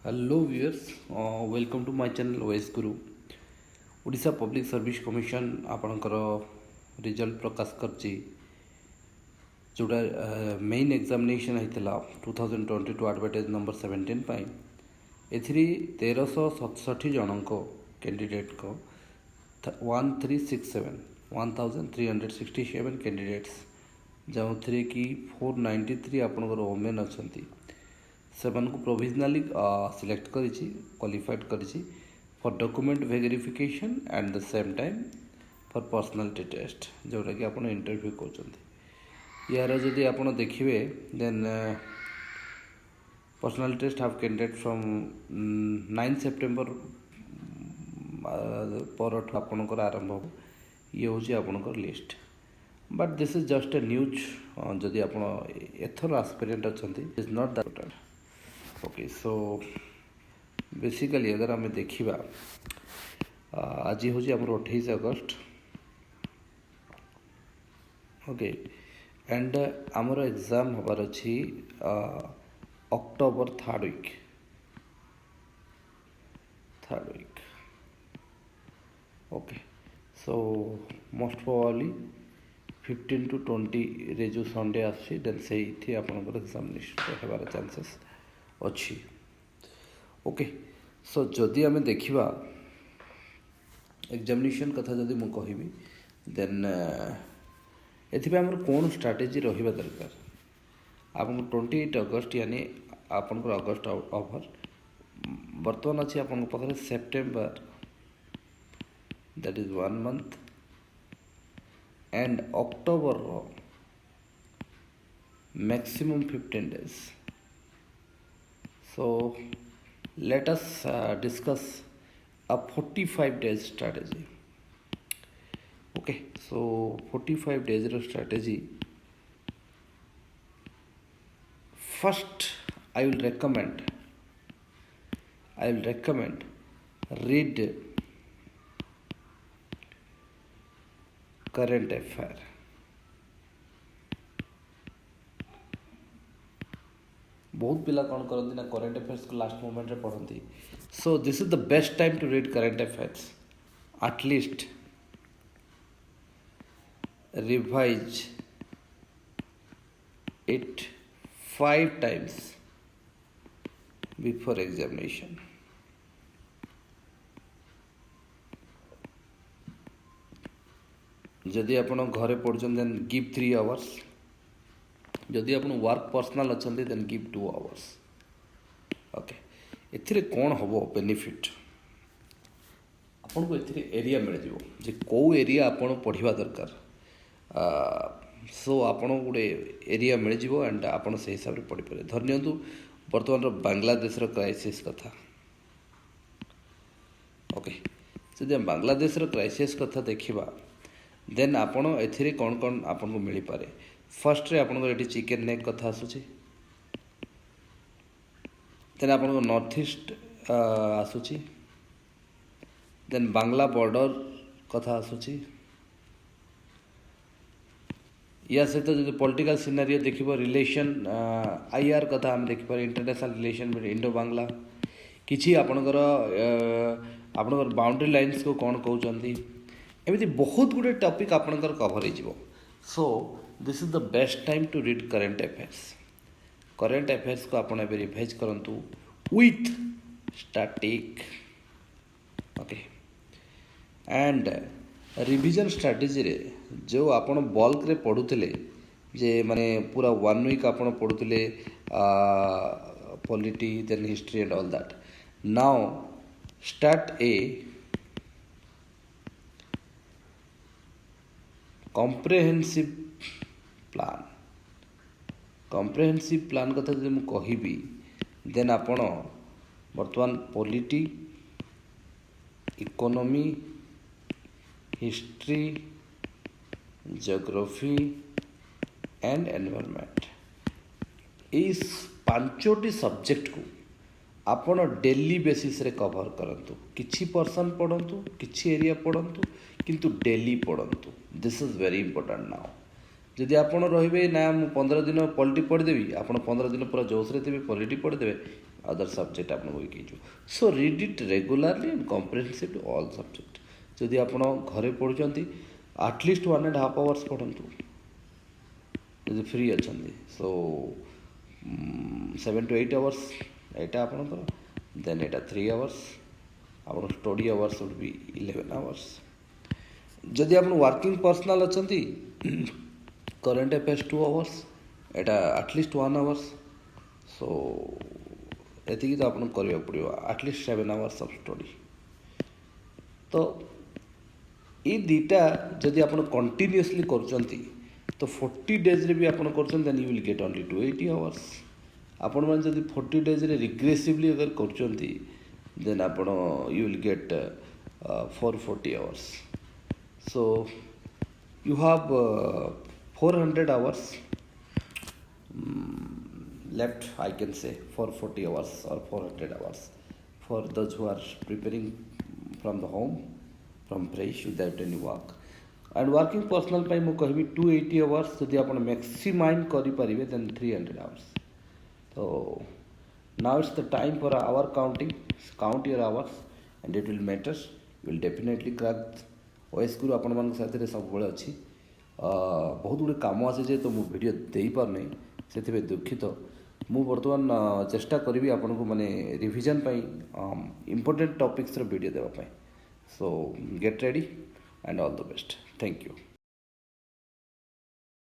Hello viewers, welcome to my channel OS Guru. Odisha public service commission आपणकर result प्रकाश करची जोड़ा main examination होता 2022 advertise number 17 पाई एथि 1367 जनक candidate को 1367 कैंडिडेट्स जो थे कि 493 आपणकर वोमेन अच्छा से प्रोविजनाली सिलेक्ट करिछि क्वालिफाइड करिछि for document verification and the same time for personality test जोटा कि आपण इंटरव्यू करछन्ती यार जदि आपण देखिबे then personality test have candidate from 9 September पर आपणकर आरंभ हो ये हूँ आपणकर list but this is just a news जदि आपण एथर एस्पिरेंट अच्छी is not that okay so basically अगर आम देखा आज हूँ आम 28 अगस्त ओके एंड आमर एग्जाम हबार अच्छी October third week okay so most probably 15 to 20 रे जो संडे आसी देन से आपंकर एग्जामिनेशन होबार चांसेस अच्छी ओके सो जदि आम देखा एग्जामिनेशन कथा जदि मु कहबी देन एथिबे कौन स्ट्राटेजी रहिबा दरकार आपन 28 अगस्त यानी आपनकर अगस्त ओवर बर्तमान अच्छी आपन पाखे September that is 1 month and October maximum 15 days. So let us discuss a 45 days strategy. Okay, so 45 days strategy. First, I will recommend read current affair. बहुत पिला कौन करती ना करंट अफेयर्स को लास्ट मोमेंट रे पढ़ती so this is the best time to read current affairs at least revise it 5 times before examination जदि आपण घरे पढ़ुछन देन गिव 3 hours जदि आप वर्क पर्सनाल अच्छा देन गिव 2 hours ओके एथिरे कौन हम बेनिफिट आपन को एथिरे एरिया मिल जे कौ एरिया आपन पढ़िबा दरकार सो आपन गोटे एरिया मिल एंड आपन से हिसाब से पढ़ी पारे धर नियंतु वर्तमान बांग्लादेश क्राइसिस कथा ओके जदि हम बांग्लादेश क्राइसिस कथा देखिबा देन आपन एथिरे कौन कौन आपन को मिल पारे फर्स्ट रे आपन को चिकेन नेक कथा आसुची देन आपन को नॉर्थ ईस्ट आसुची देन बांग्ला बॉर्डर कथा आसुची या सहित जो पॉलिटिकल सिनेरियो देखिबो रिलेशन आईआर कथा हम देखिबो इंटरनेशनल रिलेशन इंडो बांग्ला किछि आपनकर बाउंड्री लाइन्स को कौन कहउचंती एमिति बहुत गुडे टॉपिक आपनकर कवर हो so this is the best time to read current affairs को आपन एबे रिवाइज करंतु with static okay and revision strategy रे जो आपन बल्क रे पढुथिले जे माने पूरा 1 वीक आपन पढुथिले polity then history and all that now start a comprehensive plan कथा जब मुझे कहबी देन आपण बर्तमान polity economy history geography and environment इस 5टी सब्जेक्ट को आपण डेली बेसिस रे कवर करंतु किछि पर्सन पढ़ंतु किछि एरिया पढ़ंतु किंतु डेली पढ़ंतु this is very important now जदि आपड़ रे ना 15 दिन पॉलिटी पढ़ीदेवी आप 15 दिन पूरा जोश रे पॉलिटी पढ़ीदेवे अदर सब्जेक्ट आपन वीक हो so read it regularly and comprehensively all subject जदि आपण घरे पढ़ुचंती एटलिस्ट 1.5 आवर्स पढ़ंतु जदि फ्री अच्छंती सो 7 to 8 आवर्स एटा आपनकर देन एटा 3 आवर्स आपन study hours would be 11 hours जदि आप वर्किंग पर्सनल अच्छी करेन्ट अफेयर्स 2 आवर्स एटा एटलिस्ट 1 आवर्स सो एति तो आपन करबा पड़ो एटलिस्ट 7 आवर्स ऑफ स्टडी तो ये दीटा जदि आप कंटिन्यूअसली करचंती तो 40 डेज रे भी आप करचंती then you will get only 280 hours आपण मैंने जदि 40 डेज रे रिग्रेसिवली अगर करचंती देन आपण you will get 440 hours so you have 400 hours left I can say for 40 hours or 400 hours for those who are preparing from the home from fresh without any work and working personal by mu कहबी 280 hours जदि आपण maximize करि परिबे then 300 hours so now it's the time for hour counting count your hours and it will matter you will definitely crack OS गुरु आपण मान साथी सब अच्छी बहुत गुड़े कम आसे जे तो मु वीडियो दे पार नहीं से दुखित मु बर्तमान चेष्टा करी आपन को माने रिवीजन पाई इंपोर्टेंट टॉपिक्स वीडियो देवा पाई so get ready and all the best thank you.